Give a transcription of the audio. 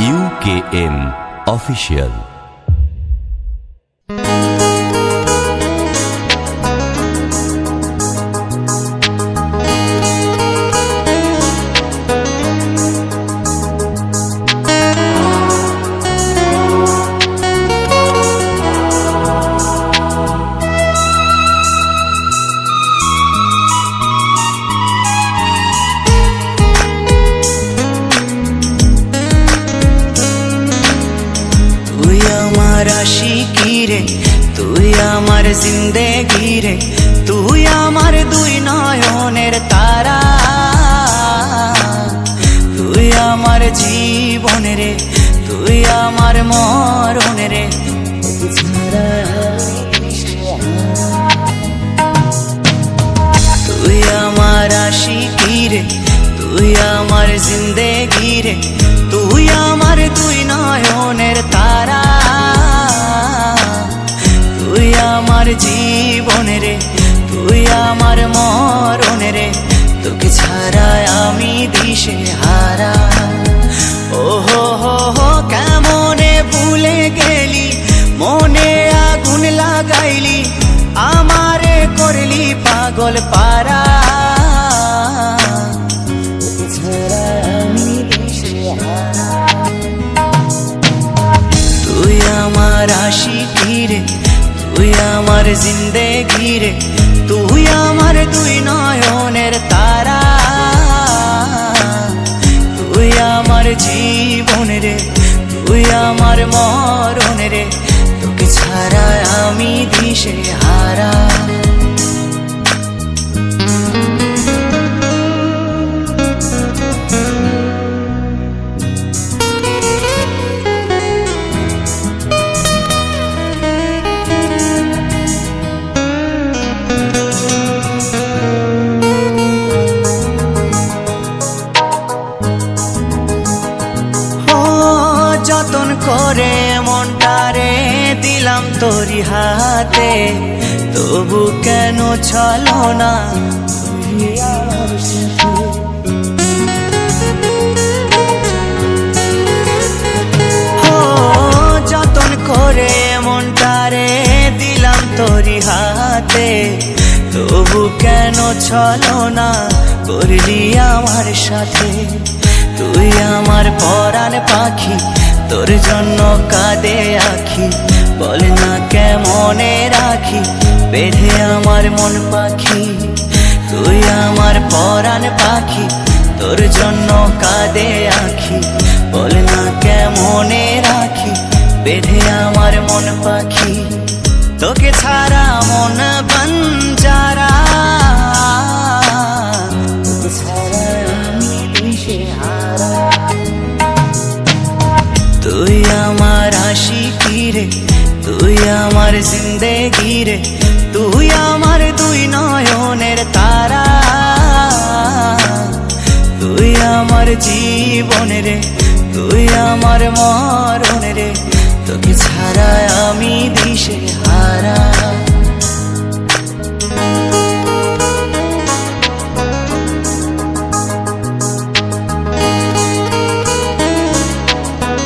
UKM Official। आशिकी रे तुई आमार जिंदगी रे तुई आमार दुई नयनेर तारा तुई आमार जीवन रे तुई आमार मरण रे तुई आमार आशिकी रे तुई आमार जिंदगी रे तुई आमार दुई नयनेर तारा তুই আমার জীবন রে তুই আমার মরণ রে তোকে ছাড়া আমি দিশে হারা ও হো হো হো কেমনে ভুলে গেলি মনে আগুন লাগাইলি আমারে করলি পাগল পারা তোকে ছাড়া আমি দিশে হারা তুই আমার আশিকি রে তুই আমার জিন্দেগি রে তুই আমার দুই নয়নের তারা তুই আমার জীবন রে তুই আমার মরণ রে তোকে ছাড়া আমি দিশে হারা যতন করে মনটারে দিলাম তোরি হাতে তবু কেন চলো না যতন করে মনটারে দিলাম তোরি হাতে তবু কেন চলো না করলি আমার সাথে তুই আমার পরাণ পাখি তোর জন্য কাঁদে আখি বল না কেমনে রাখি বেঁধে আমার মন পাখি তুই আমার পরাণ পাখি তোর জন্য কাঁদে আখি বল না কেমনে রাখি বেঁধে আমার মন পাখি তোকে ছাড়া মন বঞ্জারা তোকে ছাড়া আমি দিশে হারা তুই আমার আশিকি রে তুই আমার জিন্দেগি রে তুই আমার দুই নয়নের তারা তুই আমার জীবন রে তুই আমার মরণ রে তোকে ছাড়া আমি দিশে হারা